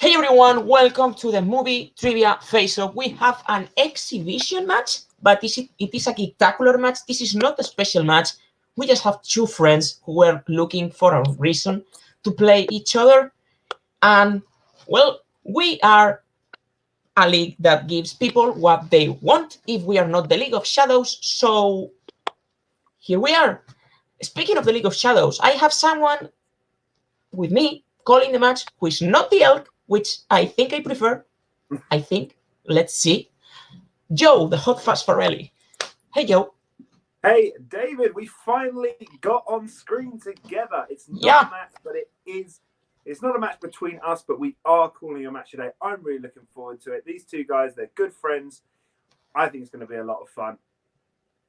Hey everyone, welcome to the movie trivia face-off. We have an exhibition match, but it is a geektaacular match. This is not a special match. We just have two friends who were looking for a reason to play each other. And, well, we are a league that gives people what they want if we are not the League of Shadows. So, here we are. Speaking of the League of Shadows, I have someone with me calling the match who is not the elk, which I think I prefer. I think. Let's see. Joe, the hot fast Farrelly. Hey, Joe. Hey, David, we finally got on screen together. It's not a match, but it's not a match between us, but we are calling a match today. I'm really looking forward to it. These two guys, they're good friends. I think it's going to be a lot of fun.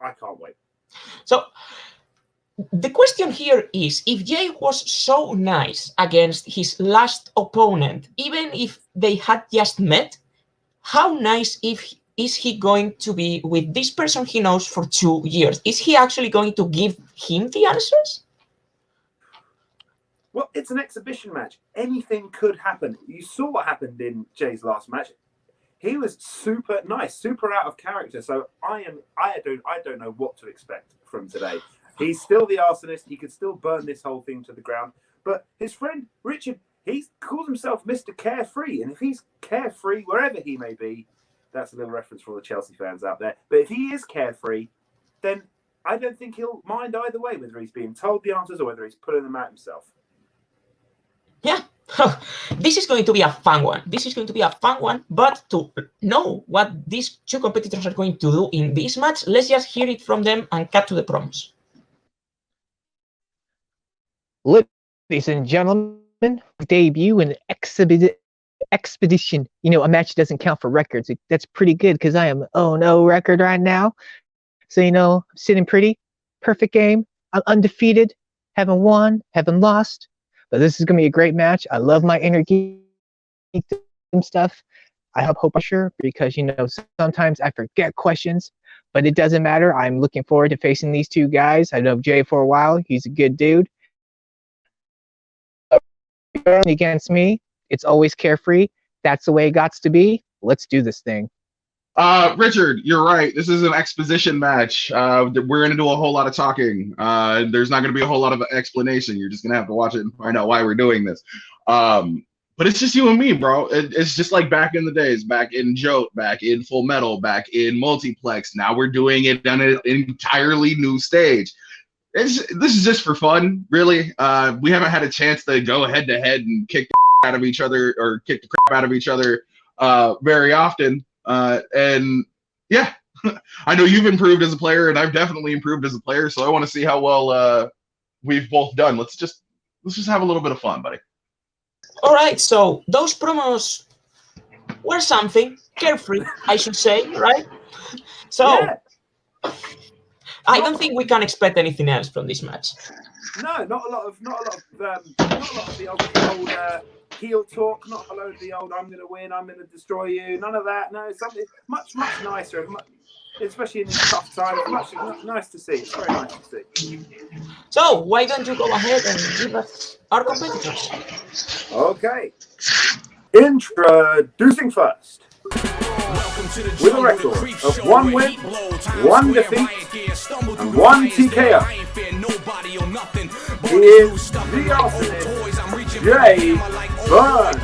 I can't wait. So, the question here is, if Jay was so nice against his last opponent, even if they had just met, how nice is he going to be with this person he knows for 2 years? Is he actually going to give him the answers? Well, it's an exhibition match. Anything could happen. You saw what happened in Jay's last match. He was super nice, super out of character. So I don't know what to expect from today. He's still the Arsonist. He could still burn this whole thing to the ground. But his friend, Richard, he calls himself Mr. Carefree. And if he's carefree, wherever he may be, that's a little reference for all the Chelsea fans out there. But if he is carefree, then I don't think he'll mind either way, whether he's being told the answers or whether he's pulling them out himself. Yeah. This is going to be a fun one. But to know what these two competitors are going to do in this match, let's just hear it from them and cut to the promos. Ladies and gentlemen, debut in expedition. You know, a match doesn't count for records. That's pretty good because I am 0-0 record right now. So, you know, I'm sitting pretty. Perfect game. I'm undefeated. Haven't won, haven't lost. But this is going to be a great match. I love my inner geek stuff. I hope I'm sure because, you know, sometimes I forget questions. But it doesn't matter. I'm looking forward to facing these two guys. I know Jay for a while. He's a good dude. Against me, it's always carefree. That's the way it got to be. Let's do this thing. Richard, you're right. This is an exposition match. We're going to do a whole lot of talking. There's not going to be a whole lot of explanation. You're just going to have to watch it and find out why we're doing this. But it's just you and me, bro. It's just like back in the days, back in Jote, back in Full Metal, back in Multiplex. Now we're doing it on an entirely new stage. This is just for fun, really. We haven't had a chance to go head to head and kick the out of each other or kick the crap out of each other very often. And yeah, I know you've improved as a player, and I've definitely improved as a player. So I want to see how well we've both done. Let's just have a little bit of fun, buddy. All right. So those promos were something carefree, I should say, right? So. Yeah. I don't think we can expect anything else from this match. No, not a lot of the old heel talk. Not a lot of the old "I'm going to win, I'm going to destroy you." None of that. No, something much nicer, especially in this tough time. Much nice to see. It's very nice to see. So why don't you go ahead and give us our competitors? Okay. Introducing first. With a record of 1 win, 1 defeat, and 1 TKO, he is the Arsonist, Jay Burnz.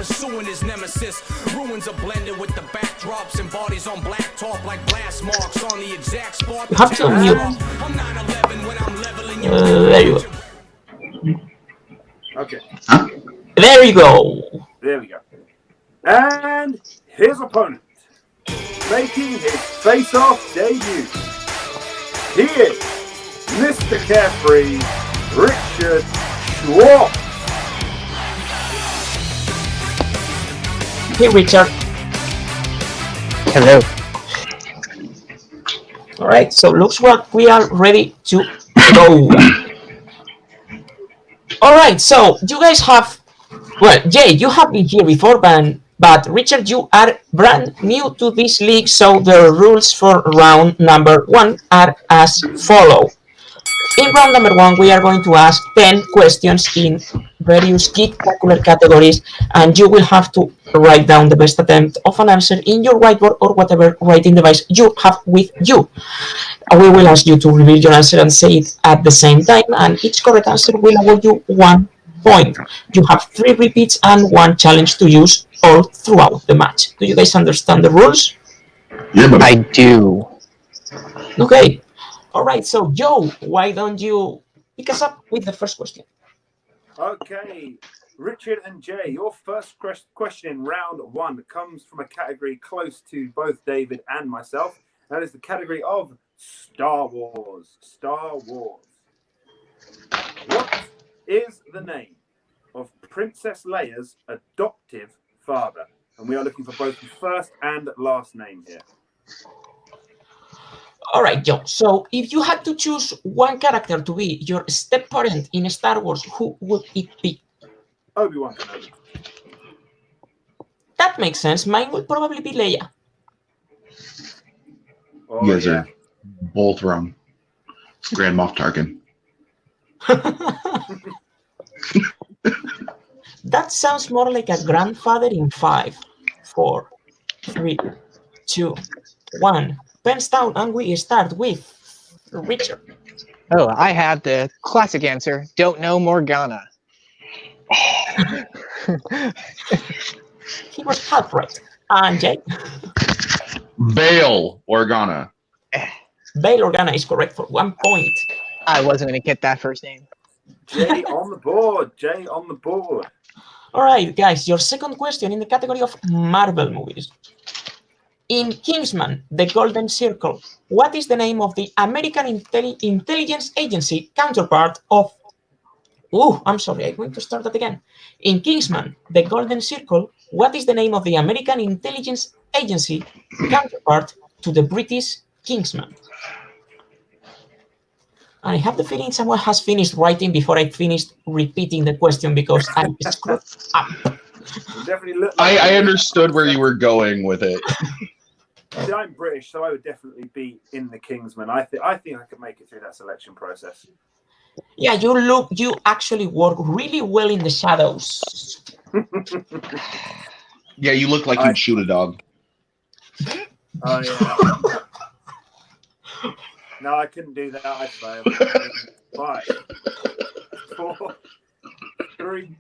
You have to unmute. There you go. Okay. There you go. There we go. And his opponent, making his face-off debut, he is Mr. Carefree, Richard Schwartz. Hey, Richard. Hello. All right, so looks like we are ready to go. All right, so you guys have, well, Jay, you have been here before, but Richard, you are brand new to this league, so the rules for round number 1 are as follow. In round number 1, we are going to ask 10 questions in various geektaacular categories, and you will have to write down the best attempt of an answer in your whiteboard or whatever writing device you have with you. We will ask you to reveal your answer and say it at the same time, and each correct answer will award you 1 point. You have 3 repeats and 1 challenge to use all throughout the match. Do you guys understand the rules? Yeah, but I do. Okay. All right. So, Joe, why don't you pick us up with the first question? Okay, Richard and Jay, your first question in round 1 comes from a category close to both David and myself. That is the category of Star Wars. Star Wars. What is the name of Princess Leia's adoptive father? And we are looking for both the first and last name here. All right, Joe. So if you had to choose one character to be your step-parent in Star Wars, who would it be? Obi-Wan Kenobi. That makes sense. Mine would probably be Leia. Oh, you guys yeah. are both wrong. It's Grand Moff Tarkin. That sounds more like a grandfather in 5, 4, 3, 2, 1. Pens down, and we start with Richard. Oh, I have the classic answer. Don't know Morgana. He was half right. And Jay? Bail Organa. Bail Organa is correct for 1 point. I wasn't going to get that first name. Jay on the board. Jay on the board. All right, guys, your second question in the category of Marvel movies. In Kingsman, The Golden Circle, what is the name of the American intelligence agency counterpart of... I'm sorry, I'm going to start that again. In Kingsman, The Golden Circle, what is the name of the American intelligence agency counterpart to the British Kingsman? I have the feeling someone has finished writing before I finished repeating the question because I screwed up. Definitely look like I understood where you were going with it. See, I'm British, so I would definitely be in the Kingsman. I think I could make it through that selection process. Yeah, you actually work really well in the shadows. Yeah, you look like you'd shoot a dog. Oh yeah. No, I couldn't do that. I failed. 5, 4, 3,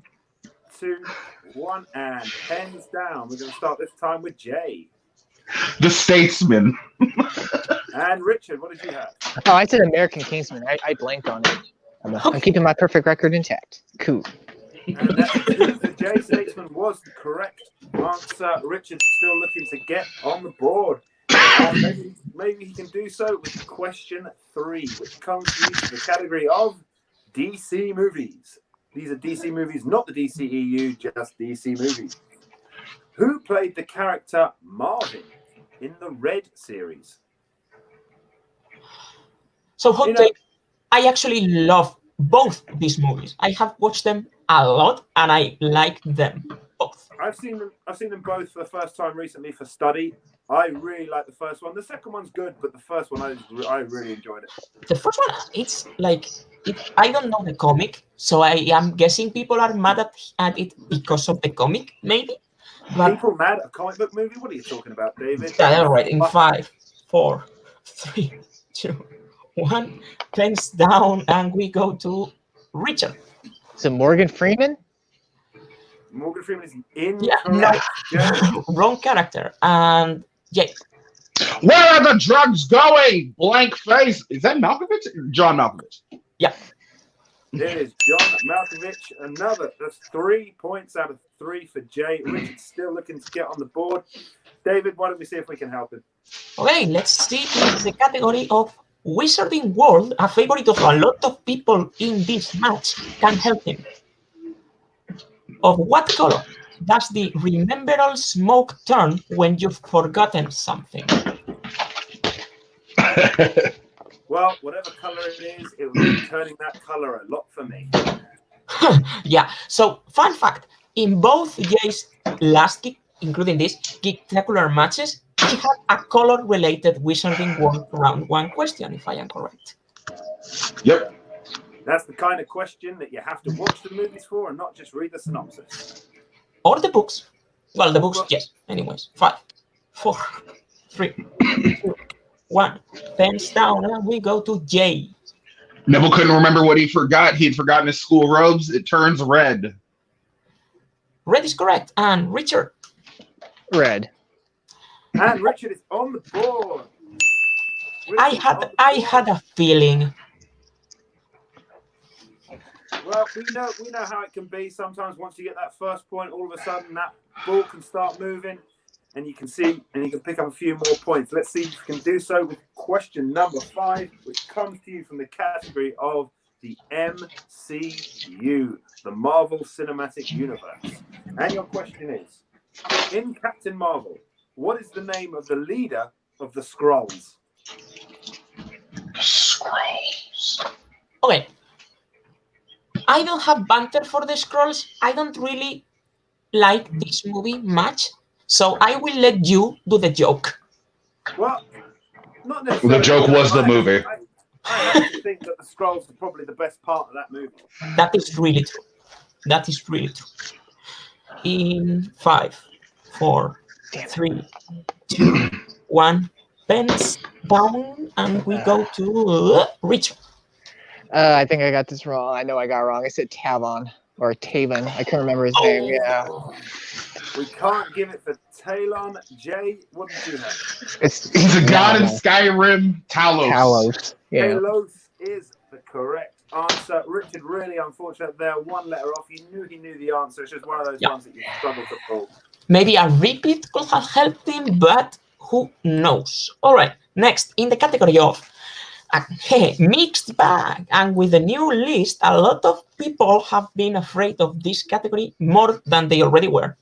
2, 1, and pens down. We're going to start this time with Jay. The Statesman. And Richard, what did you have? Oh, I said American Kingsman. I blanked on it. I'm keeping my perfect record intact. Cool. And the Jay Statesman was the correct answer. Richard's still looking to get on the board. Maybe he can do so with question 3, which comes from the category of DC movies. These are DC movies, not the DCEU, just DC movies. Who played the character Marvin in the Red series? So, hot take, I actually love both these movies. I have watched them a lot, and I like them both. I've seen them both for the first time recently for study. I really like the first one. The second one's good, but the first one I really enjoyed it. The first one, it's like I don't know the comic, so I am guessing people are mad at it because of the comic, maybe. But people mad at a comic book movie? What are you talking about, David? yeah, all right. In 5, 4, 3, 2, 1, pens down, and we go to Richard. So Morgan Freeman? Morgan Freeman is incorrect. Yeah, no. Wrong character. And Jay. Where are the drugs going? Blank face. Is that Malkovich? John Malkovich. Yeah. It is John Malkovich. Another. That's 3 points out of 3 for Jay. Richard's still looking to get on the board. David, why don't we see if we can help him? Okay, let's see in the category of Wizarding World, a favorite of a lot of people in this match, can help him. Of what color does the rememberal smoke turn when you've forgotten something? Well, whatever color it is, it will be turning that color a lot for me. Yeah, so fun fact, in both Jay's last Geek, including this, geektaacular matches, he had a color-related Wizarding World round 1 question, if I am correct. Yep. That's the kind of question that you have to watch the movies for and not just read the synopsis. Or the books. Well, the books, yes. Anyways, 5, 4, 3, 2, 1. Pens down, and we go to Jay. Neville couldn't remember what he forgot. He had forgotten his school robes. It turns red. Red is correct. And Richard. Red. And Richard is on the board. I had a feeling. Well, we know how it can be. Sometimes once you get that first point, all of a sudden that ball can start moving, and you can pick up a few more points. Let's see if you can do so with question number 5, which comes to you from the category of the MCU, the Marvel Cinematic Universe. And your question is, in Captain Marvel, what is the name of the leader of the Skrulls? Scrolls. Okay. I don't have banter for the Skrulls. I don't really like this movie much. So I will let you do the joke. Well, not necessarily. The joke was the movie. I actually think that the Skrulls are probably the best part of that movie. That is really true. That is really true. In 5, 4, 3, 2, 1. Pens down, and we go to Richard. I think I got this wrong. I know I got it wrong. I said Tavon or Taven. I couldn't remember his name. Yeah. We can't give it for Talon. Jay, what did you have? He's a god in Skyrim. Talos. Talos. Yeah. Talos is the correct answer. Richard, really unfortunate there. One letter off. He knew the answer. It's just one of those ones that you struggle to pull. Maybe a repeat could have helped him, but who knows? All right, next in the category of mixed bag, and with the new list, a lot of people have been afraid of this category more than they already were.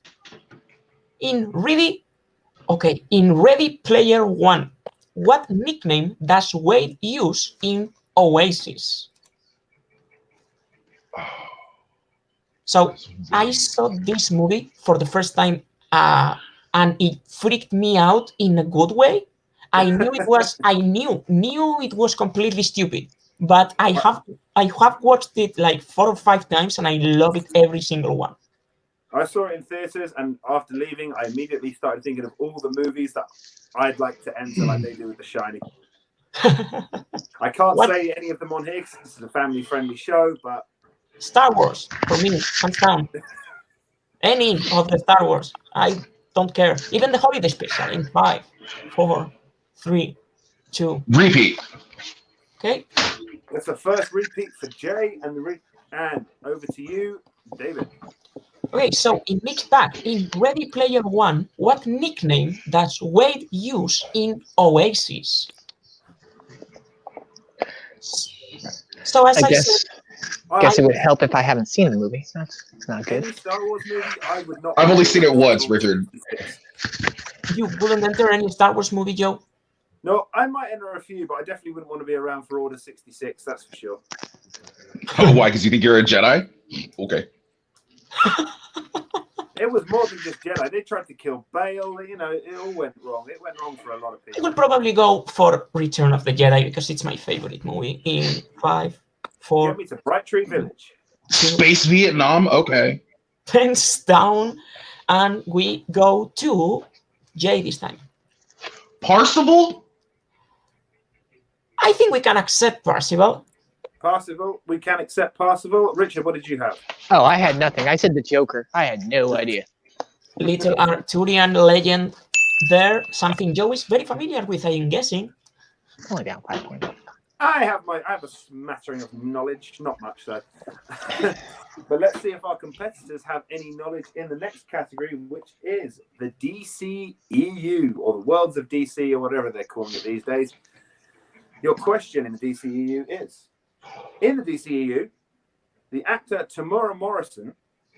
In Ready Player One, what nickname does Wade use in Oasis? So I saw this movie for the first time, and it freaked me out in a good way. I knew it was completely stupid, but I have watched it like 4 or 5 times, and I love it every single one. I saw it in theaters, and after leaving, I immediately started thinking of all the movies that I'd like to enter, like they do with The Shining. I can't say any of them on here because this is a family-friendly show, but Star Wars for me, hands down. Any of the Star Wars, I don't care. Even the holiday special in 5, 4, 3, 2. Repeat. Okay. That's the first repeat for Jay, and over to you, David. Okay, so in mixed bag, in Ready Player One, what nickname does Wade use in Oasis? So as I guess it would help if I haven't seen the movie. It's not good. Any Star Wars movie, I would not. I've only seen it once, Richard. You wouldn't enter any Star Wars movie, Joe? No, I might enter a few, but I definitely wouldn't want to be around for Order 66, that's for sure. Oh, why? Because you think you're a Jedi? Okay. It was more than just Jedi. They tried to kill Bale. You know, it all went wrong. It went wrong for a lot of I people. would probably go for Return of the Jedi because it's my favorite movie. In 5, 4. Get me to Bright Tree Village. Space Vietnam? Okay. Pens down, and we go to Jay this time. Parsival? I think we can accept Parsival. Parsival, we can accept Parsival. Richard, what did you have? Oh, I had nothing. I said the Joker. I had no idea. Little Arthurian legend there. Something Joe is very familiar with, I am guessing. Only down 5 points. I have a smattering of knowledge, not much though. But let's see if our competitors have any knowledge in the next category, which is the DCEU, or the Worlds of DC, or whatever they're calling it these days. Your question in the DCEU is, in the DCEU, the actor Tamura Morrison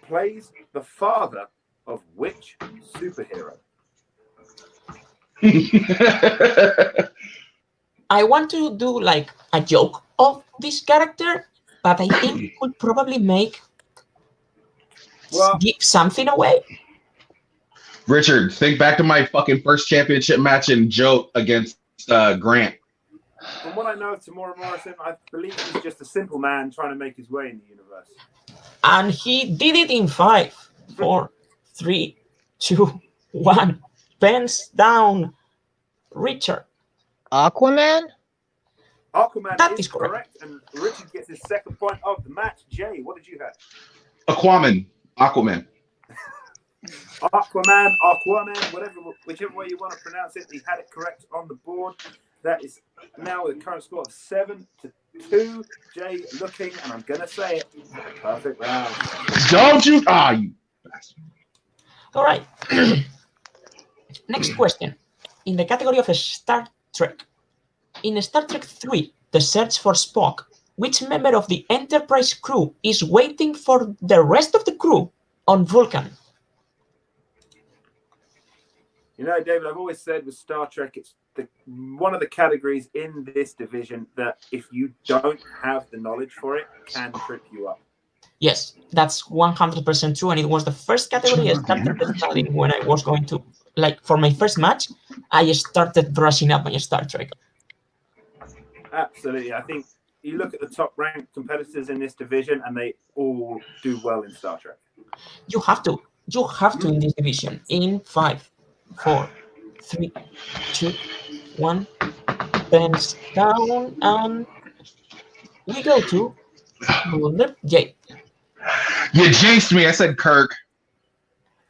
plays the father of which superhero? I want to do like a joke of this character, but I think we could probably give something away. Richard, think back to my fucking first championship match in Joe against Grant. From what I know of Tamora Morrison, I believe he's just a simple man trying to make his way in the universe. And he did it in 5, 4, 3, 2, 1. Pens down. Richard. Aquaman? Aquaman That is is correct. and Richard gets his second point of the match. Jay, what did you have? Aquaman. Aquaman, whichever way you want to pronounce it, he had it correct on the board. That is now the current score of 7-2. Jay looking, and I'm gonna say it, perfect round. Don't you? You bastard. All right. Next question. In the category of Star Trek. In Star Trek 3, The Search for Spock, which member of the Enterprise crew is waiting for the rest of the crew on Vulcan? You know, David, I've always said with Star Trek, it's one of the categories in this division that if you don't have the knowledge for it, can trip you up. Yes, that's 100% true, and it was the first category I started studying when I was going to, like, for my first match, I started brushing up my Star Trek. Absolutely. I think you look at the top ranked competitors in this division and they all do well in Star Trek. You have to in this division. In 5, 4, 3, 2, 1. Pens down, and we go to Jay. You jinxed me. I said Kirk.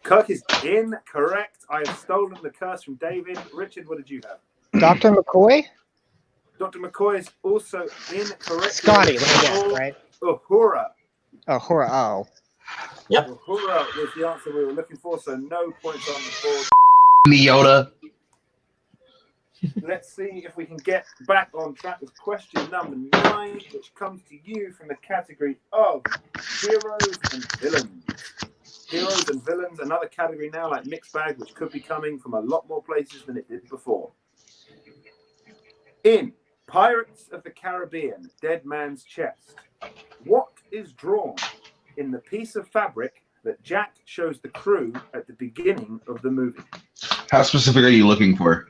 Kirk is incorrect. I have stolen the curse from David. Richard, what did you have? Dr. McCoy? Dr. McCoy is also incorrect. Scotty, let me guess, right? Uhura. Uhura, oh. Yep. Uhura was the answer we were looking for, so no points on the board. Yoda. Let's see if we can get back on track with question number 9, which comes to you from the category of heroes and villains. Heroes and villains, another category now like mixed bag, which could be coming from a lot more places than it did before. In Pirates of the Caribbean, Dead Man's Chest, what is drawn in the piece of fabric that Jack shows the crew at the beginning of the movie? How specific are you looking for?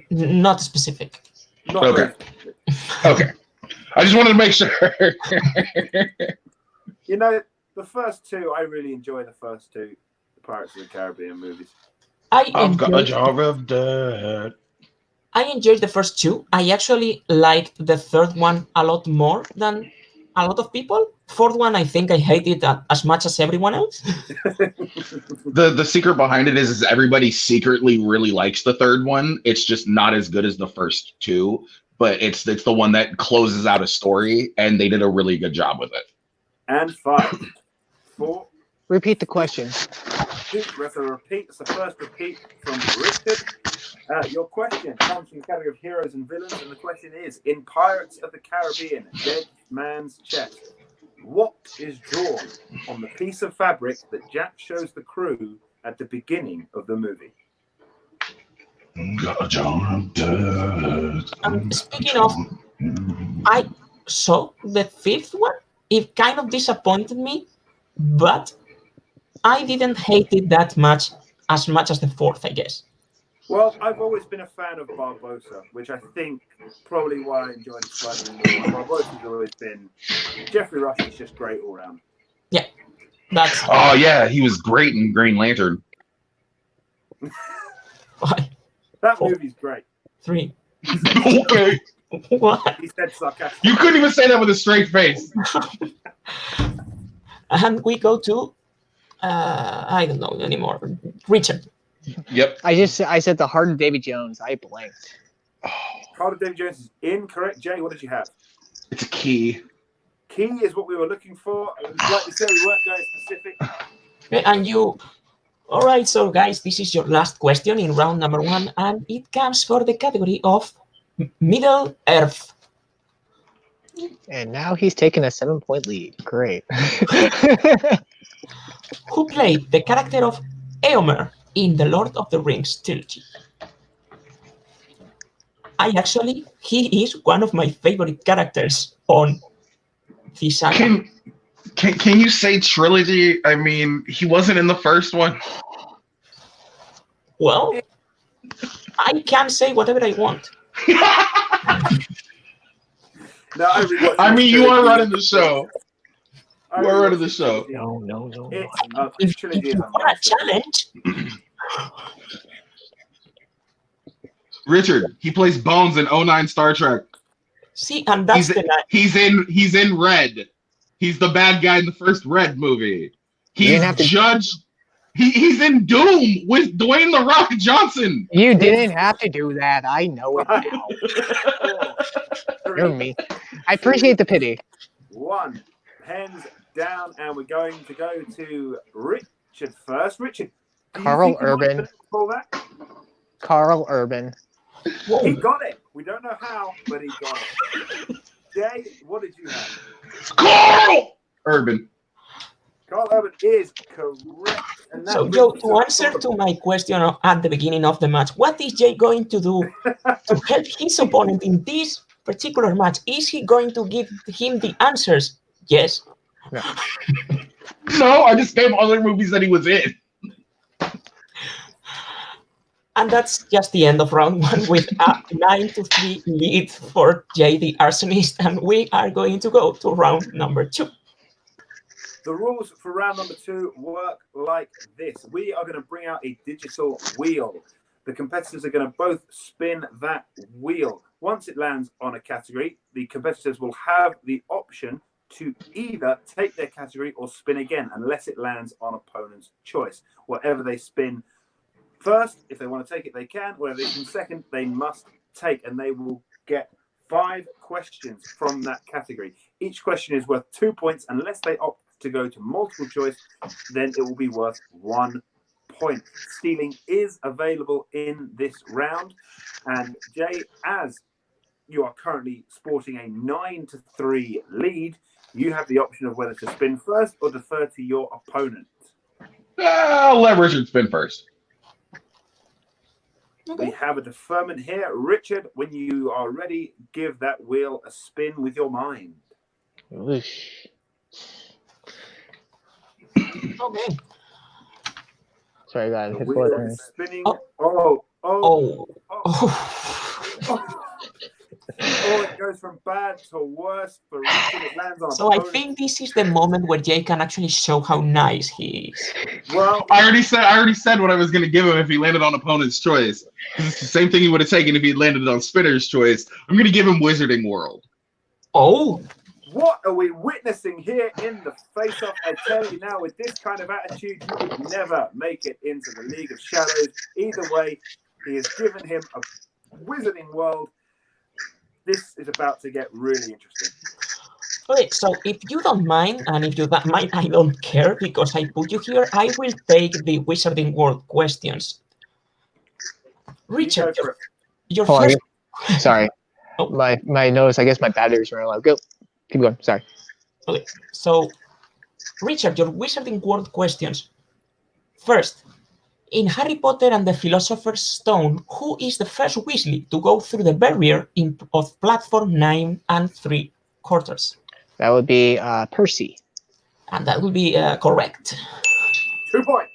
Not specific. Not Okay. very specific. Okay. I just wanted to make sure. You know, the first two, I really enjoy the first two Pirates of the Caribbean movies. I've got a jar of dirt. I enjoyed the first 2. I actually liked the third one a lot more than a lot of people. Fourth one, I think I hated as much as everyone else. The secret behind it is everybody secretly really likes the third one. It's just not as good as the first 2, but it's the one that closes out a story, and they did a really good job with it. And 5, 4. Repeat the question. That's a repeat. It's the first repeat from Richard. Your question comes from the category of heroes and villains, and the question is: in Pirates of the Caribbean, Dead Man's Chest, what is drawn on the piece of fabric that Jack shows the crew at the beginning of the movie? Got a jar of dirt. Speaking of, I saw the 5th one. It kind of disappointed me, but I didn't hate it that much as the 4th, I guess. Well, I've always been a fan of Barbossa, which I think probably why I enjoyed it slightly more. Barbossa's always been... Jeffrey Rush is just great all round. Yeah, that's... Oh, yeah, he was great in Green Lantern. 5, That 4, movie's great. 3. Okay. What? He said sarcastic. You couldn't even say that with a straight face. And we go to... I don't know anymore. Richard. Yep. I said the Heart of Davy Jones. I blanked. Heart of Davy Jones is incorrect. Jay, what did you have? It's a key. Key is what we were looking for. Like we said, we weren't going specific. Okay, and you... All right, so guys, this is your last question in round number 1, and it comes for the category of Middle Earth. And now he's taking a 7-point lead. Great. Who played the character of Éomer in the Lord of the Rings trilogy? He is one of my favorite characters on the saga. Can you say trilogy? I mean, he wasn't in the first one. Well, I can say whatever I want. No, I mean, you are running the show. You are running the show. No. This trilogy is a What a masterpiece. challenge! Richard, he plays Bones in 09 Star Trek. See, and that's the line. He's in Red. He's the bad guy in the first Red movie. He's Judge. He's in Doom with Dwayne The Rock Johnson. You didn't have to do that. I know it now. You're me. I appreciate the pity. 1, hands down, and we're going to go to Richard first. Richard, Carl Urban. That? Carl Urban. He got it. We don't know how, but he got it. Jay, what did you have? Carl Urban. Carl Urban is correct. And So, Joe, to answer to my question at the beginning of the match, what is Jay going to do to help his opponent in this particular match? Is he going to give him the answers? Yes. No, I just gave other movies that he was in. And that's just the end of round 1 with a 9-3 lead for Jay the Arsonist. And we are going to go to round number 2. The rules for round number 2 work like this. We are going to bring out a digital wheel. The competitors are going to both spin that wheel. Once it lands on a category, the competitors will have the option to either take their category or spin again, unless it lands on opponent's choice. Whatever they spin first, if they want to take it, they can. Whatever they spin second, they must take, and they will get 5 questions from that category. Each question is worth 2 points. Unless they opt to go to multiple choice, then it will be worth 1 point. Stealing is available in this round. And Jay, as you are currently sporting a 9-3 lead, you have the option of whether to spin first or defer to your opponent. I'll let Richard spin first. We have a deferment here. Richard, when you are ready, give that wheel a spin with your mind. Whoosh. Okay. Sorry, guys. The His wheel button. is spinning. Oh, It goes from bad to worse for Richard. It lands on So I think this is the moment where Jay can actually show how nice he is. Well, I already said what I was going to give him if he landed on opponent's choice. It's the same thing he would have taken if he landed on spinner's choice. I'm going to give him Wizarding World. Oh, what are we witnessing here in the face-off? I tell you now, with this kind of attitude, you would never make it into the League of Shadows. Either way, he has given him a Wizarding World. This is about to get really interesting. okay. So if you don't mind, and if you don't mind, I don't care because I put you here. I will take the Wizarding World questions. Richard, your Hold on, first. Sorry. Oh. My nose, I guess my battery's running low. Go. Keep going. Sorry. Okay. So, Richard, your Wizarding World questions. First, in Harry Potter and the Philosopher's Stone, who is the first Weasley to go through the barrier of platform 9 3/4? That would be Percy. And that would be correct. 2 points.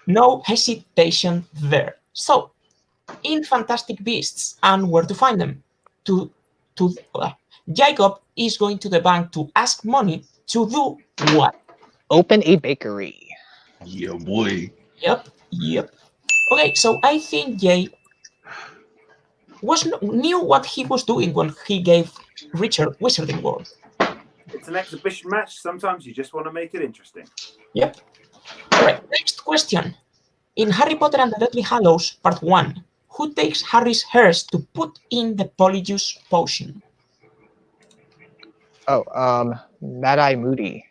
No hesitation there. So, in Fantastic Beasts and Where to Find Them, Jacob is going to the bank to ask money to do what? Open a bakery. Yeah, boy. Yep. Okay, so I think Jay knew what he was doing when he gave Richard Wizarding World. It's an exhibition match. Sometimes you just want to make it interesting. Yep. All right, next question. In Harry Potter and the Deathly Hallows, Part 1, who takes Harry's hairs to put in the Polyjuice potion? Oh, Mad-Eye Moody.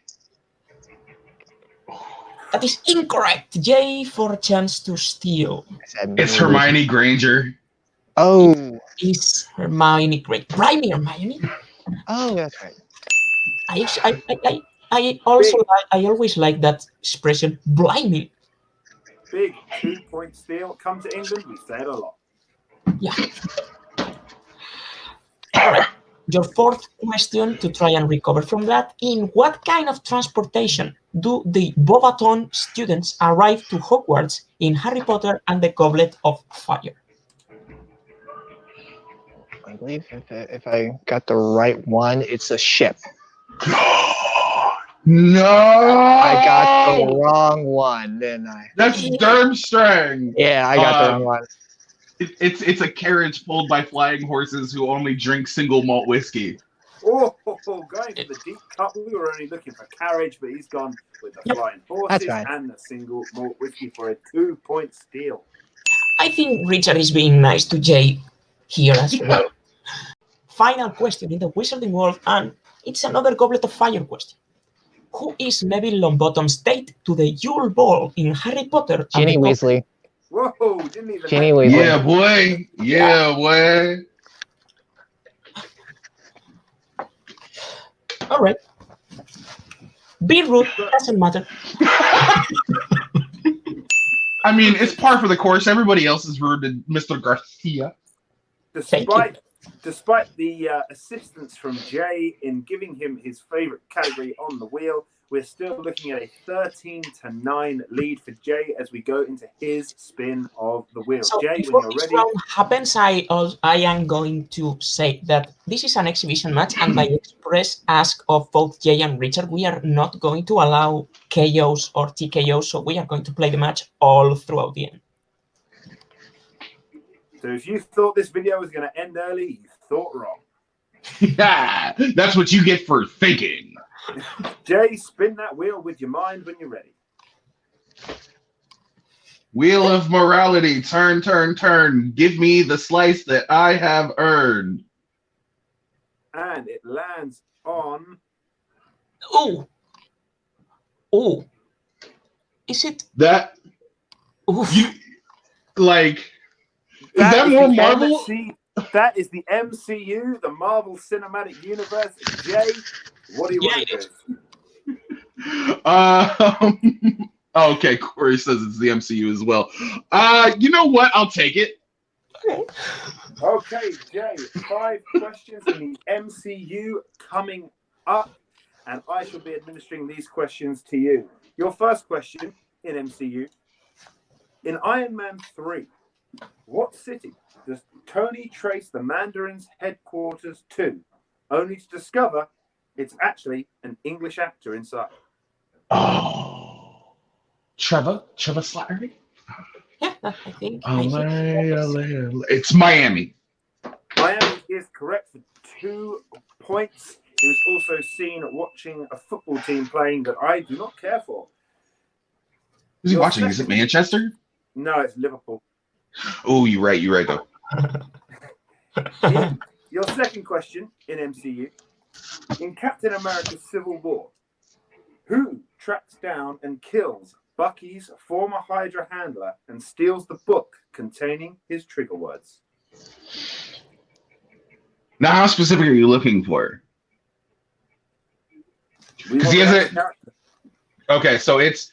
That is incorrect. Jay for a chance to steal. It's Hermione Granger. Oh. Is Hermione great? Blimey, Hermione. Oh, that's right. I always like that expression. Blimey. Big 2-point steal. Come to England, we say it a lot. Yeah. All right. Your fourth question to try and recover from that. In what kind of transportation do the Beauxbatons students arrive to Hogwarts in Harry Potter and the Goblet of Fire? I believe if I got the right one, it's a ship. No! I got the wrong one, didn't I? That's Durmstrang! Yeah, I got the wrong one. It's a carriage pulled by flying horses who only drink single malt whiskey. Oh, going for the deep cut. We were only looking for carriage, but he's gone with the flying horses and the single malt whiskey for a 2-point steal. I think Richard is being nice to Jay here as well. Final question in the Wizarding world, and it's another Goblet of Fire question. Who is Neville Longbottom's date to the Yule Ball in Harry Potter? Ginny Weasley. Whoa, didn't even Ginny Weasley. Yeah, boy. Yeah, boy. All right. Be rude, doesn't matter. I mean, it's par for the course. Everybody else is rude to Mr. Garcia. Despite the assistance from Jay in giving him his favorite category on the wheel, we're still looking at a 13-9 lead for Jay as we go into his spin of the wheel. So Jay, before when you're this ready. round happens, I am going to say that this is an exhibition match, and by express ask of both Jay and Richard, we are not going to allow KOs or TKOs, so we are going to play the match all throughout the end. So if you thought this video was going to end early, you thought wrong. That's what you get for thinking. Jay, spin that wheel with your mind when you're ready. Wheel of morality, turn, turn, turn. Give me the slice that I have earned. And it lands on... Oh. Is it? That... Oof. You... Like... Is that more Marvel? That is the MCU, the Marvel Cinematic Universe. Jay, what do you want to do? Okay, Corey says it's the MCU as well. You know what? I'll take it. Okay, Jay, 5 questions in the MCU coming up, and I shall be administering these questions to you. Your first question in MCU. In Iron Man 3, what city does Tony trace the Mandarin's headquarters to, only to discover it's actually an English actor inside? Oh, Trevor Slattery? Yeah, I think. It's Miami. Miami is correct for 2 points. He was also seen watching a football team playing that I do not care for. Who's he watching? Is it Manchester? No, it's Liverpool. Oh, you're right though. Your second question in MCU. In Captain America Civil War, who tracks down and kills Bucky's former Hydra handler and steals the book containing his trigger words? Now, how specific are you looking for? Because he has a... Okay, so it's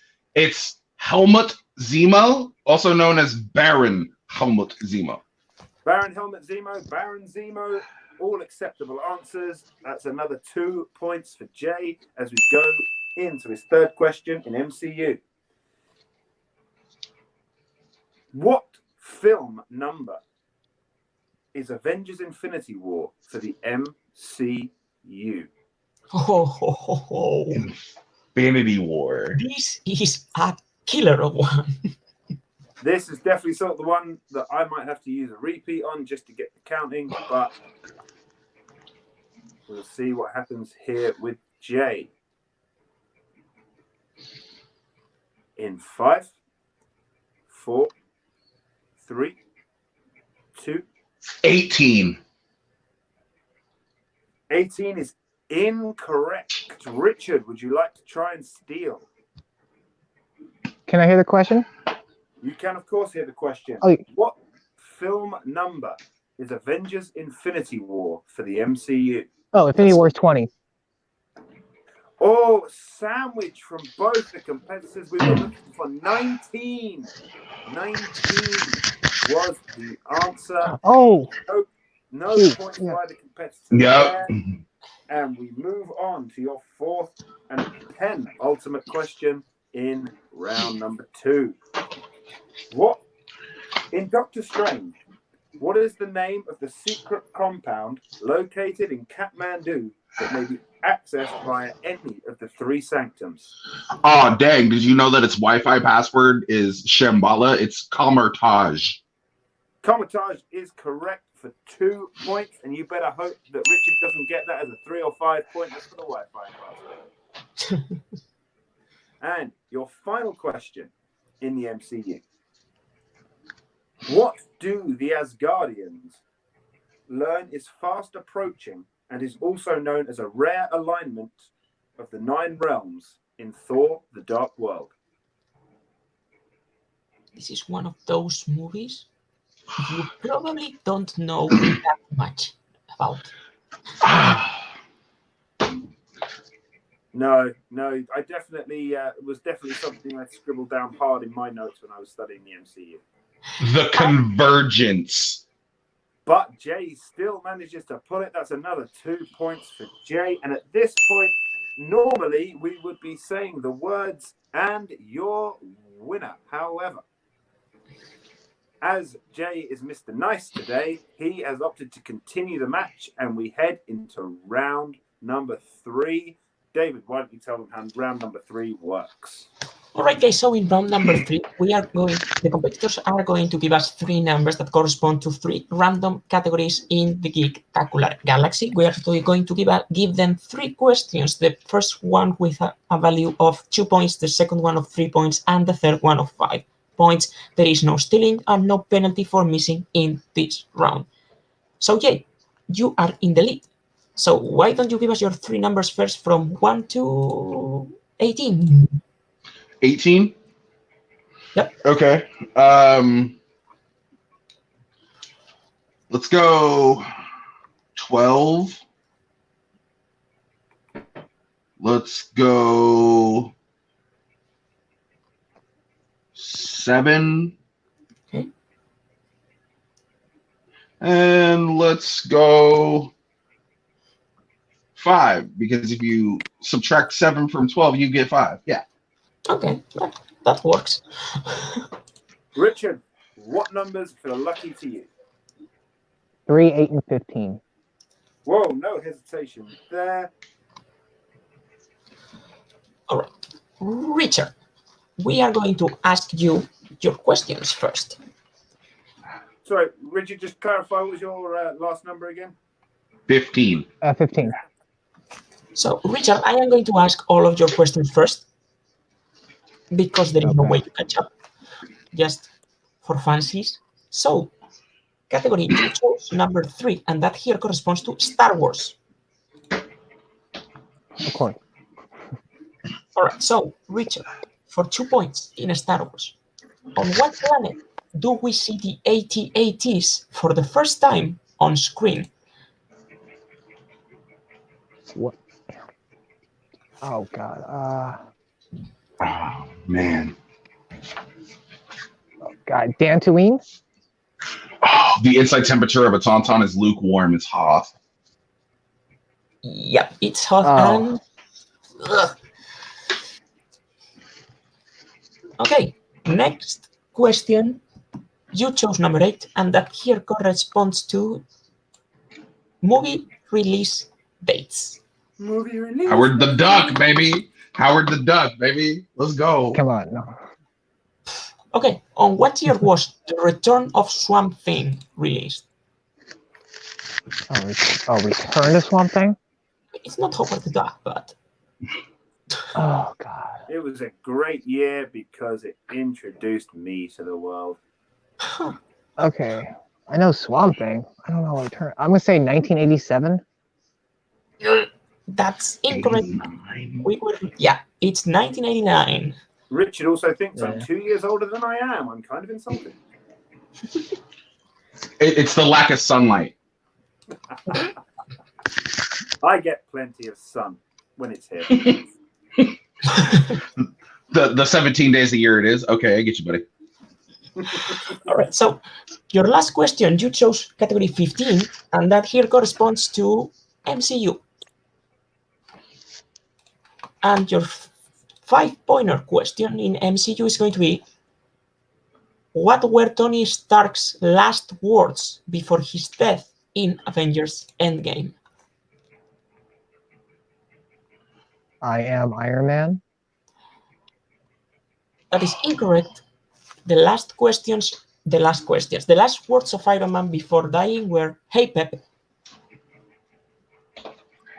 Helmut Zemo, also known as Baron Helmut Zemo. Baron Helmut Zemo, Baron Zemo, all acceptable answers. That's another 2 points for Jay as we go into his third question in MCU. What film number is Avengers Infinity War for the MCU? Infinity War. This is a killer of one. This is definitely sort of the one that I might have to use a repeat on just to get the counting, but we'll see what happens here with Jay. In 5, 4, 3, 2. 18. 18 is incorrect. Richard, would you like to try and steal? Can I hear the question? You can, of course, hear the question. Oh. What film number is Avengers Infinity War for the MCU? Oh, Infinity War is 20. Oh, sandwich from both the competitors. We were looking for 19. 19 was the answer. Oh. No points by the competitors. Yep. And we move on to your 4th and penultimate question in round number 2. What in Doctor Strange, What is the name of the secret compound located in Kathmandu that may be accessed via any of the 3 sanctums? Oh, dang. Did you know that its Wi-Fi password is Shambhala? It's Kamartaj. Comatage is correct for 2 points, and you better hope that Richard doesn't get that as a 3 or 5 pointers for the Wi-Fi password. And your final question in the MCU. What do the Asgardians learn is fast approaching and is also known as a rare alignment of the 9 realms in Thor: The Dark World? This is one of those movies you probably don't know that much about. No, I definitely was definitely something I scribbled down hard in my notes when I was studying the MCU. The Convergence. But Jay still manages to pull it. That's another 2 points for Jay. And at this point, normally we would be saying the words "and your winner." However, as Jay is Mr. Nice today, he has opted to continue the match, and we head into round number 3. David, why don't you tell them how round number 3 works? All right, guys, so in round number 3, the competitors are going to give us 3 numbers that correspond to 3 random categories in the geektaacular galaxy. We are going to give them 3 questions. The first one with a value of 2 points, the second one of 3 points, and the third one of 5 points. There is no stealing and no penalty for missing in this round. So, Jay, you are in the lead. So why don't you give us your 3 numbers first from 1 to 18? 18? Yep. Okay. Let's go 12. Let's go 7. Okay. And let's go 5, because if you subtract 7 from 12, you get 5. Yeah. Okay, that works. Richard, what numbers feel lucky to you? 3, 8, and 15. Whoa, no hesitation there. All right. Richard, we are going to ask you your questions first. Sorry, Richard, just clarify, what was your last number again? 15. 15. So, Richard, I am going to ask all of your questions first, because there is no way to catch up, just for fancies. So, category you chose number 3, and that here corresponds to Star Wars. Of course. All right, so, Richard, for 2 points in Star Wars, on what planet do we see the AT-ATs for the first time on screen? What? Oh, God. Oh, man. Oh, God. Dantooine? Oh, the inside temperature of a tauntaun is lukewarm. It's hot. Yep, it's hot and... Ugh. Okay, next question. You chose number 8, and that here corresponds to movie release dates. Movie release. Howard the Duck, baby. Howard the Duck, baby. Let's go. Come on. No. Okay, on what year was The Return of Swamp Thing released? Return to Swamp Thing? It's not Howard the Duck, but... Oh, God. It was a great year because it introduced me to the world. Okay. I know Swamp Thing. I don't know Return. I'm going to say 1987. That's incorrect. Yeah, it's 1989. Richard also thinks I'm 2 years older than I am. I'm kind of insulted. It's the lack of sunlight. I get plenty of sun when it's here. The 17 days a year it is. Okay, I get you, buddy. All right, so your last question, you chose category 15, and that here corresponds to MCU. And your 5-pointer question in MCU is going to be, What were Tony Stark's last words before his death in Avengers Endgame? I am Iron Man. That is incorrect. The last words of Iron Man before dying were, "Hey Pep."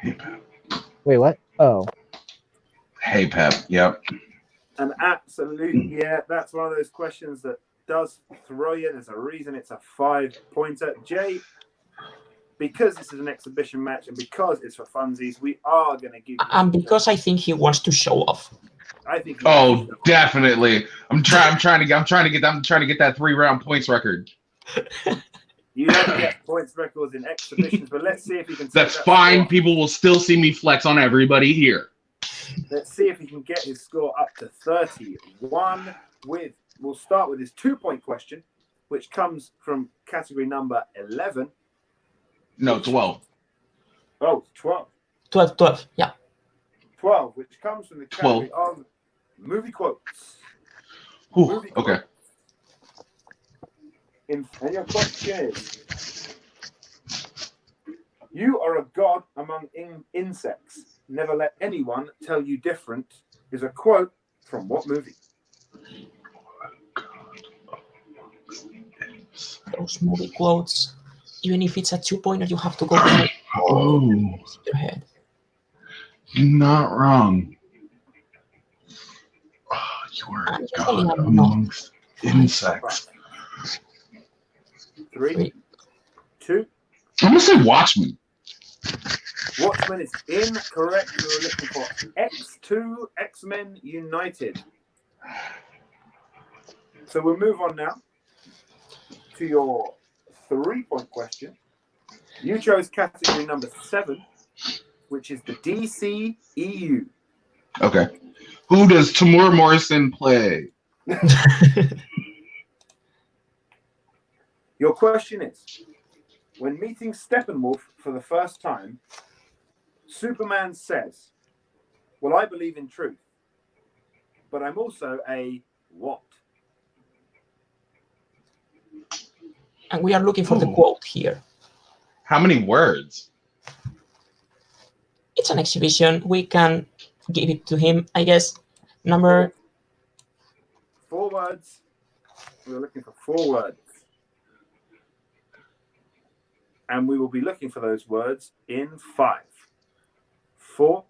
Hey Pep. Wait, what? Oh, Hey Pep. Yep. An absolute, yeah, that's one of those questions that does throw you. There's a reason it's a 5-pointer. Jay, because this is an exhibition match and because it's for funsies, we are going to give you... And because I think he wants to show off. I think. Oh, definitely. I'm trying to get that 3-round points record. You don't get points records in exhibitions, but let's see if he can. That's fine. Score. People will still see me flex on everybody here. Let's see if he can get his score up to 31. We'll start with his 2-point question, which comes from category number 11. No, 12. Oh, 12. 12, yeah. 12, which comes from the category of movie quotes. Ooh, movie okay. Quotes. And your question is, you are a god among insects. Never let anyone tell you different is a quote from what movie? Those movie quotes, even if it's a 2-pointer, you have to go for your head. You're not wrong. Oh, you are a god amongst insects. 3, 2. I'm gonna say Watchmen. Watchmen is incorrect. We were looking for X2, X-Men United. So we'll move on now to your 3-point question. You chose category number 7, which is the DCEU. Okay. Who does Tamura Morrison play? Your question is, when meeting Steppenwolf for the first time, Superman says, "Well, I believe in truth, but I'm also a what?" And we are looking for the quote here. How many words? It's an exhibition. We can give it to him, I guess. Number 4 words. We're looking for 4 words. And we will be looking for those words in 5, 4,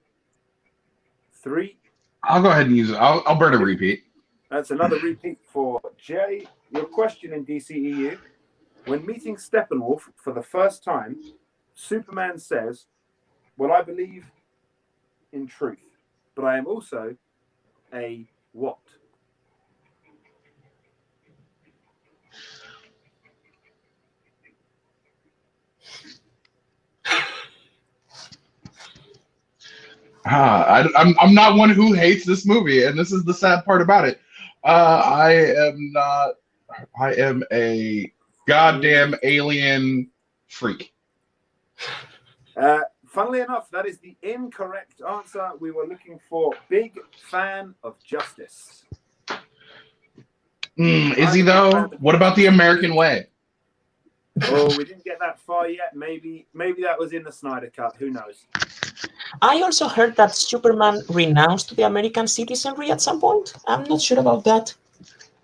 3. I'll go ahead and use it. I'll burn a repeat. That's another repeat for Jay. Your question in DCEU. When meeting Steppenwolf for the first time, Superman says, "Well, I believe in truth, but I am also a what?" I'm not one who hates this movie, and this is the sad part about it. I am not. I am a goddamn alien freak. Funnily enough, that is the incorrect answer. We were looking for big fan of justice. Is he though? What about the American way? Oh, we didn't get that far yet. Maybe that was in the Snyder Cut. Who knows? I also heard that Superman renounced the American citizenry at some point. I'm not sure about that.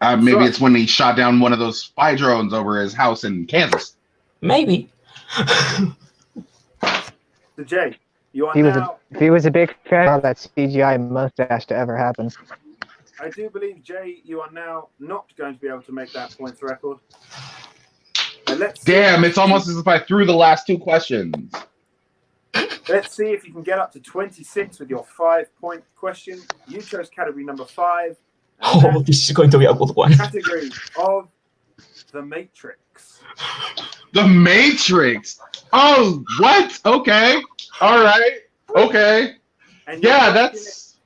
Maybe it's when he shot down one of those spy drones over his house in Kansas. Maybe. So Jay, you are if he was a big fan of that CGI mustache to ever happen. I do believe, Jay, you are now not going to be able to make that points record. Damn, it's almost as if I threw the last 2 questions. Let's see if you can get up to 26 with your 5-point question. You chose category number 5. Oh, this is going to be a good one. Category of The Matrix. The Matrix. Oh, what? Okay. All right. Okay. Yeah, that's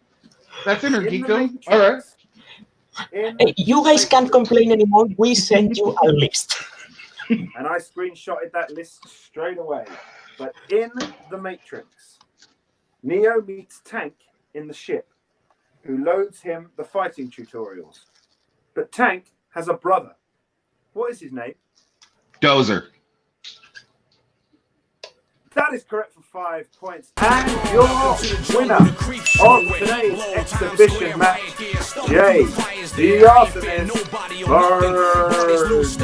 Energico. All right. Hey, you guys can't complain anymore. We sent you a list. And I screenshotted that list straight away. But in The Matrix, Neo meets Tank in the ship, who loads him the fighting tutorials. But Tank has a brother What is his name? Dozer. That is correct for 5 points. And your winner of today's exhibition match, Jay, the Arsonist, Burnz.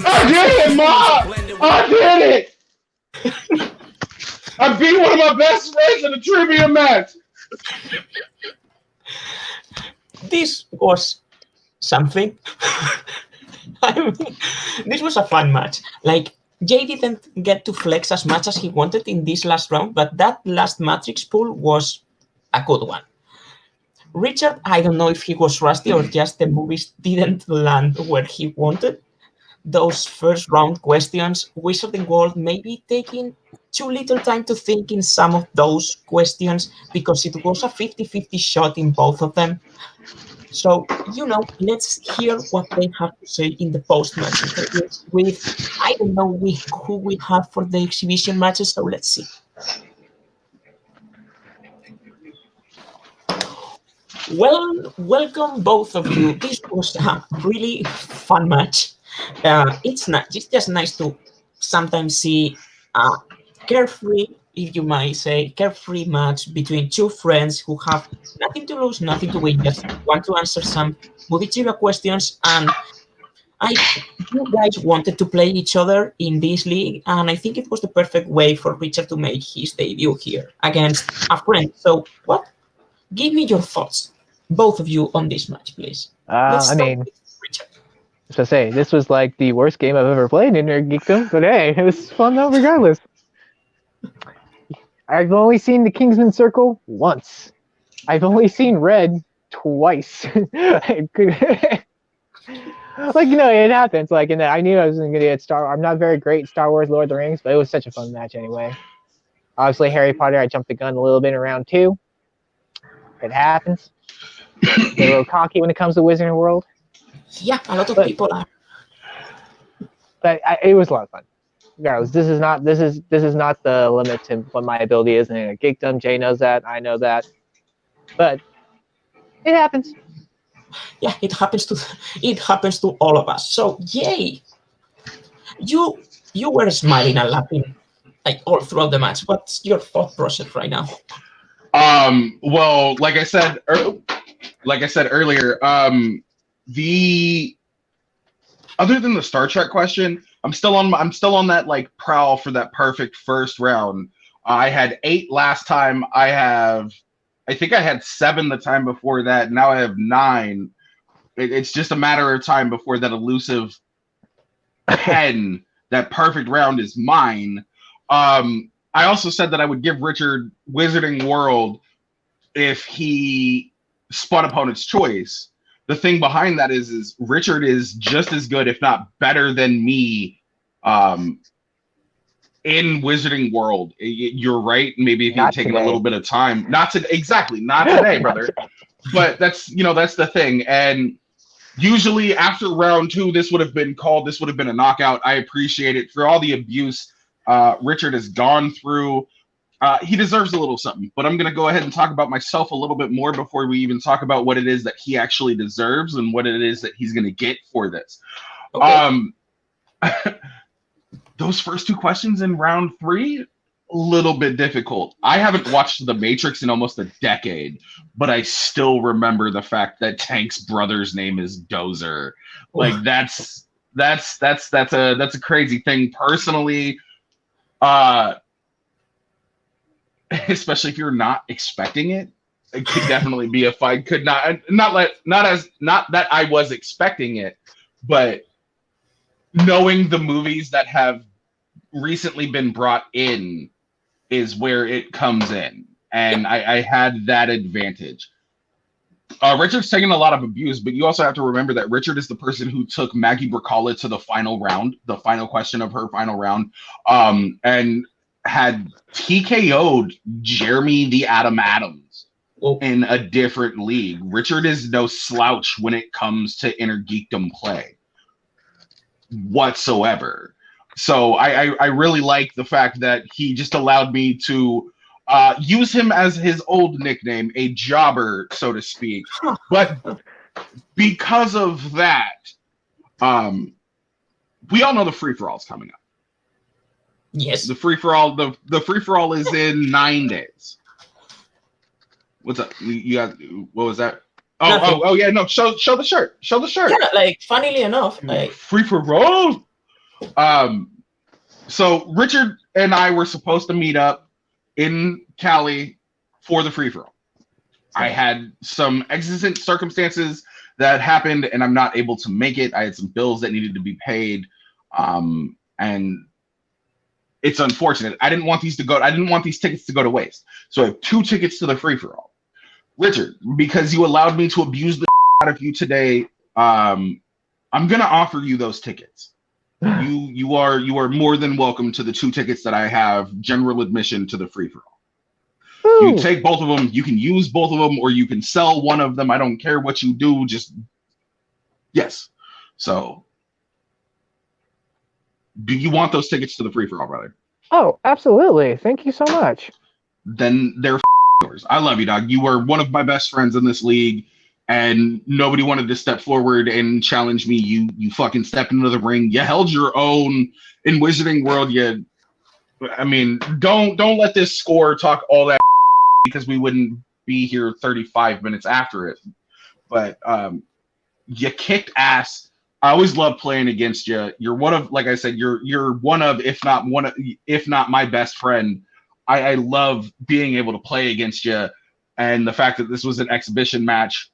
I did it, Mom! I did it! I beat one of my best friends in a trivia match. This was something. I mean, this was a fun match. Like, Jay didn't get to flex as much as he wanted in this last round, but that last Matrix pull was a good one. Richard, I don't know if he was rusty or just the movies didn't land where he wanted. Those first round questions, Wizarding World maybe taking too little time to think in some of those questions because it was a 50-50 shot in both of them. So, let's hear what they have to say in the post-match interviews with, I don't know who we have for the exhibition matches, so let's see. Well, welcome both of you. This was a really fun match. It's just nice to sometimes see a carefree, if you might say, carefree match between two friends who have nothing to lose, nothing to win, just want to answer some movie trivia questions. And you guys wanted to play each other in this league, and I think it was the perfect way for Richard to make his debut here against a friend. So, give me your thoughts, both of you, on this match, please. I mean, with Richard. to say this was like the worst game I've ever played in Nerd Geekdom, but hey, it was fun though, regardless. I've only seen the Kingsman Circle once. I've only seen Red twice. It happens. Like, I knew I was going to get I'm not very great at Star Wars, Lord of the Rings, but it was such a fun match anyway. Obviously, Harry Potter, I jumped the gun a little bit in round 2. It happens. Get a little cocky when it comes to Wizarding World. Yeah, a lot of people are. But it was a lot of fun. Regardless, this is not the limit to what my ability is in Geekdom. Jay knows that. I know that. But it happens. Yeah, it happens to all of us. So, yay! You were smiling and laughing like all throughout the match. What's your thought process right now? Well, like I said earlier, the other than the Star Trek question, I'm still on that like prowl for that perfect first round. I had 8 last time. I think I had 7 the time before that. Now I have 9. It's just a matter of time before that elusive 10, that perfect round is mine. I also said that I would give Richard Wizarding World if he spun opponent's choice. The thing behind that is Richard is just as good, if not better than me, in Wizarding World. You're right. Maybe if you'd taken a little bit of time, not today, brother. But that's the thing. And usually after round 2, this would have been called. This would have been a knockout. I appreciate it for all the abuse Richard has gone through. He deserves a little something, but I'm going to go ahead and talk about myself a little bit more before we even talk about what it is that he actually deserves and what it is that he's going to get for this. Okay. Those first 2 questions in round 3, a little bit difficult. I haven't watched The Matrix in almost a decade, but I still remember the fact that Tank's brother's name is Dozer. Like that's a crazy thing personally. Especially if you're not expecting it, it could definitely be a fight. Not that I was expecting it, but knowing the movies that have recently been brought in is where it comes in, and I had that advantage. Richard's taken a lot of abuse, but you also have to remember that Richard is the person who took Maggie Bracala to the final round, the final question of her final round, and had TKO'd Jeremy the Atom Adams in a different league. Richard is no slouch when it comes to inner geekdom play whatsoever. So I really like the fact that he just allowed me to use him as his old nickname, a jobber, so to speak. But because of that, we all know the free for all is coming up. Yes. The free for all, the free for all is in 9 days. What's up? You got, what was that? Oh yeah, no, show the shirt. Show the shirt. Yeah, like funnily enough, Free for all. So Richard and I were supposed to meet up in Cali for the free for all. I had some exigent circumstances that happened, and I'm not able to make it. I had some bills that needed to be paid, and it's unfortunate. I didn't want these tickets to go to waste. So I have 2 tickets to the free for all. Richard, because you allowed me to abuse the out of you today, I'm gonna offer you those tickets. You are more than welcome to the 2 tickets that I have, general admission to the free for all. You can take both of them, you can use both of them, or you can sell one of them. I don't care what you do, just yes. So do you want those tickets to the free for all, brother? Oh, absolutely. Thank you so much. Then they're yours. I love you, dog. You were one of my best friends in this league, and nobody wanted to step forward and challenge me. You fucking stepped into the ring. You held your own in Wizarding World. I mean, don't let this score talk all that because we wouldn't be here 35 minutes after it. But you kicked ass. I always love playing against you. You're one of, like I said, you're one of, if not my best friend. I love being able to play against you, and the fact that this was an exhibition match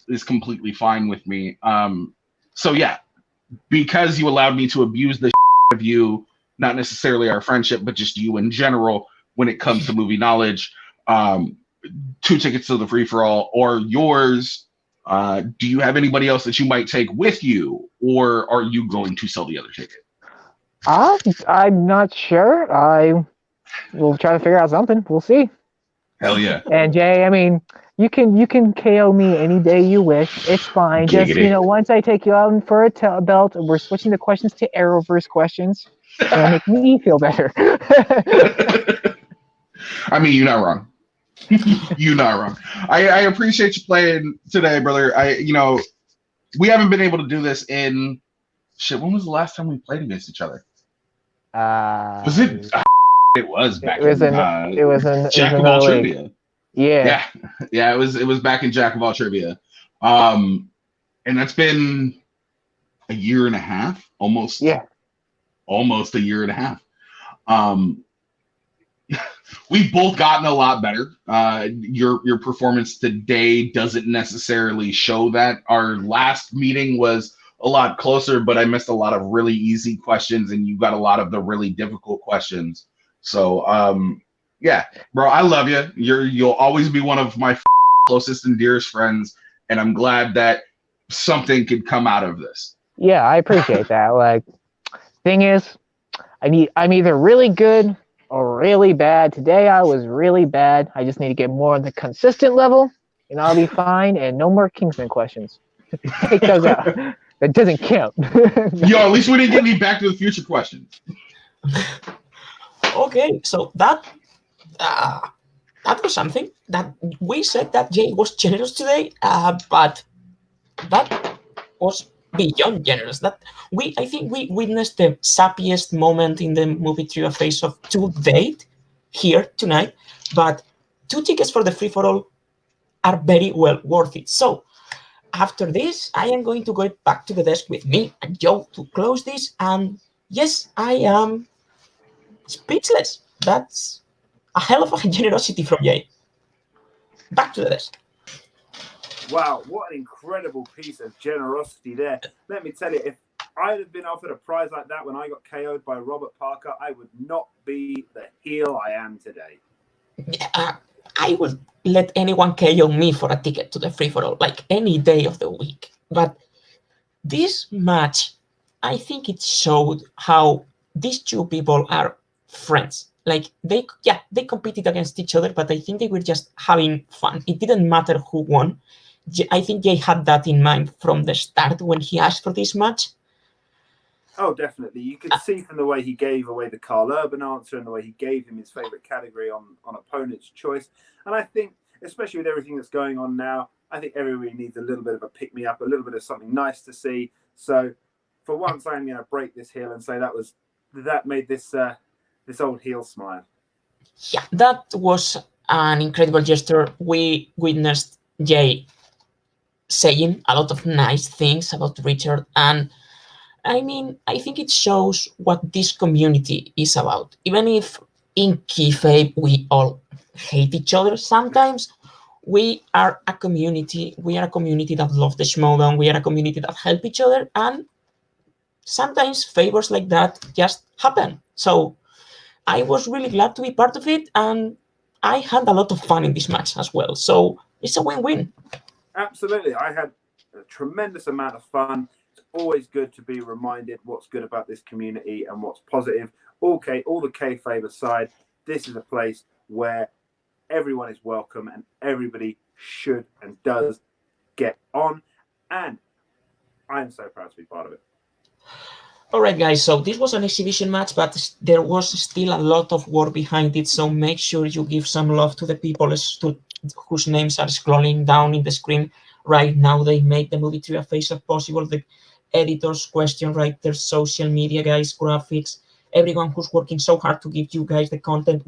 is completely fine with me. So yeah, because you allowed me to abuse the of you, not necessarily our friendship, but just you in general when it comes to movie knowledge, 2 tickets to the free for all or yours. Do you have anybody else that you might take with you, or are you going to sell the other ticket? I'm not sure. We'll try to figure out something. We'll see. Hell yeah. And Jay, I mean, you can KO me any day you wish. It's fine. Just, once I take you out for a belt, we're switching the questions to Arrowverse questions. It'll make me feel better. I mean, you're not wrong. You're not wrong. I appreciate you playing today, brother. We haven't been able to do this in when was the last time we played against each other? Was it? It was back in Jack of all Trivia. Yeah. It was back in Jack of all Trivia. And that's been a year and a half, almost. Yeah. Almost a year and a half. We've both gotten a lot better. Your performance today doesn't necessarily show that. Our last meeting was a lot closer, but I missed a lot of really easy questions, and you got a lot of the really difficult questions. So, yeah, bro, I love you. You'll always be one of my closest and dearest friends, and I'm glad that something could come out of this. Yeah, I appreciate that. Like, thing is, I'm either really good or really bad. Today I was really bad. I just need to get more on the consistent level, and I'll be fine. And no more Kingsman questions. Take those out. That doesn't count. Yo, at least we didn't get any Back to the Future questions. Okay, so that was something that we said that Jay was generous today, but that was beyond generous. I think we witnessed the sappiest moment in the movie trivia phase of to date here tonight. But 2 tickets for the free for all are very well worth it. So after this, I am going to go back to the desk with me and Joe to close this. And yes, I am speechless. That's a hell of a generosity from Jay. Back to the desk. Wow, what an incredible piece of generosity there. Let me tell you, if I'd have been offered a prize like that when I got KO'd by Robert Parker, I would not be the heel I am today. I would let anyone KO me for a ticket to the free-for-all, like any day of the week. But this match, I think it showed how these 2 people are friends. Like, they competed against each other, but I think they were just having fun. It didn't matter who won. I think Jay had that in mind from the start when he asked for this match. Oh, definitely. You could see from the way he gave away the Carl Urban answer and the way he gave him his favorite category on opponent's choice. And I think, especially with everything that's going on now, I think everybody needs a little bit of a pick me up, a little bit of something nice to see. So for once, I'm going to break this heel and say that made this old heel smile. Yeah, that was an incredible gesture. We witnessed Jay saying a lot of nice things about Richard, and I mean, I think it shows what this community is about. Even if in kayfabe we all hate each other sometimes, we are a community. We are a community that love the Schmodown. We are a community that help each other, and sometimes favors like that just happen. So I was really glad to be part of it, and I had a lot of fun in this match as well. So it's a win-win. Absolutely. I had a tremendous amount of fun. It's always good to be reminded what's good about this community and what's positive. All the kayfabe aside, this is a place where everyone is welcome and everybody should and does get on. And I'm so proud to be part of it. All right, guys, so this was an exhibition match, but there was still a lot of work behind it, so make sure you give some love to the people whose names are scrolling down in the screen right now. They make the movie trivia face-off possible, the editors, question writers, social media guys, graphics, everyone who's working so hard to give you guys the content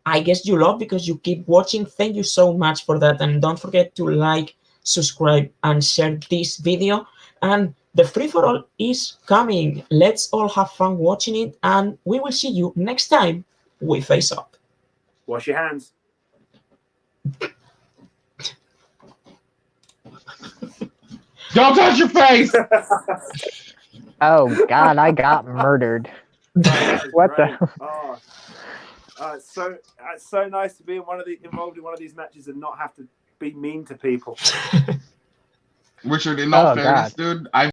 I guess you love because you keep watching. Thank you so much for that, and don't forget to like, subscribe, and share this video. And the free-for-all is coming. Let's all have fun watching it, and we will see you next time with Face Up. Wash your hands. Don't touch your face. Oh God, I got murdered. What great. the? Oh, it's so nice to be involved in one of these matches and not have to be mean to people. Richard, in all Oh, fairness, God. dude, I